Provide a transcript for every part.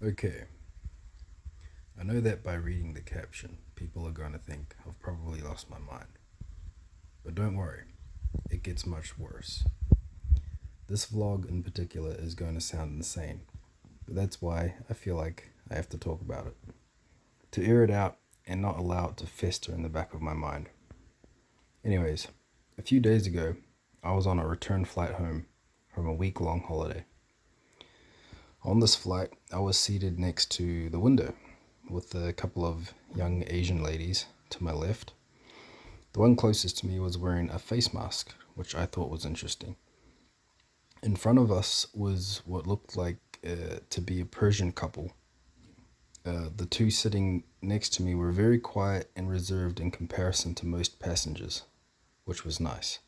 Okay, I know that by reading the caption, people are going to think I've probably lost my mind. But don't worry, it gets much worse. This vlog in particular is going to sound insane, but that's why I feel like I have to talk about it. To air it out and not allow it to fester in the back of my mind. Anyways, a few days ago, I was on a return flight home from a week long holiday. On this flight, I was seated next to the window with a couple of young Asian ladies to my left. The one closest to me was wearing a face mask, which I thought was interesting. In front of us was what looked like to be a Persian couple. The two sitting next to me were very quiet and reserved in comparison to most passengers, which was nice.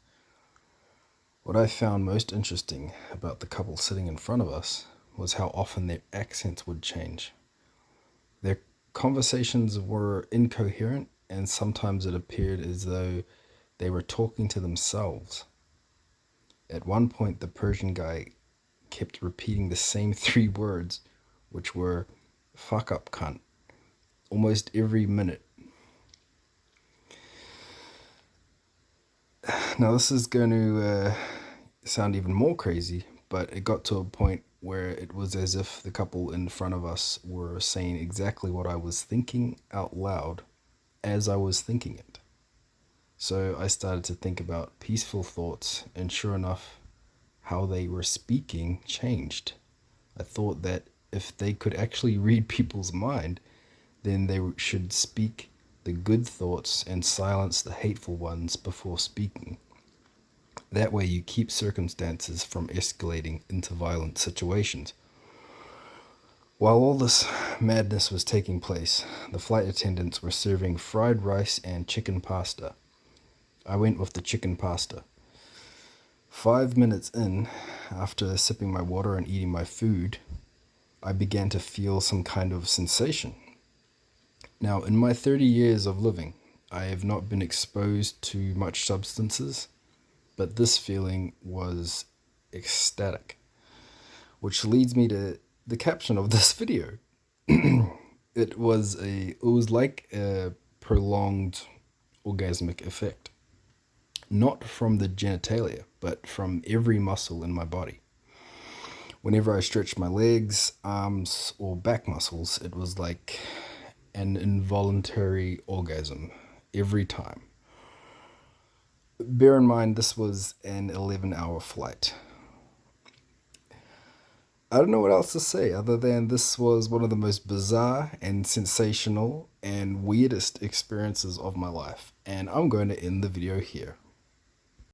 What I found most interesting about the couple sitting in front of us was how often their accents would change. Their conversations were incoherent, and sometimes it appeared as though they were talking to themselves. At one point, the Persian guy kept repeating the same three words, which were fuck up cunt, almost every minute. Now, this is going to sound even more crazy, but it got to a point where it was as if the couple in front of us were saying exactly what I was thinking out loud as I was thinking it. So I started to think about peaceful thoughts, and sure enough, how they were speaking changed. I thought that if they could actually read people's mind, then they should speak the good thoughts and silence the hateful ones before speaking. That way you keep circumstances from escalating into violent situations. While all this madness was taking place, the flight attendants were serving fried rice and chicken pasta. I went with the chicken pasta. 5 minutes in, after sipping my water and eating my food, I began to feel some kind of sensation. Now, in my 30 years of living, I have not been exposed to much substances, but this feeling was ecstatic, which leads me to the caption of this video. It was like a prolonged orgasmic effect, not from the genitalia, but from every muscle in my body. Whenever I stretched my legs, arms, or back muscles, it was like an involuntary orgasm every time. Bear in mind, this was an 11-hour flight. I don't know what else to say other than this was one of the most bizarre and sensational and weirdest experiences of my life, and I'm going to end the video here.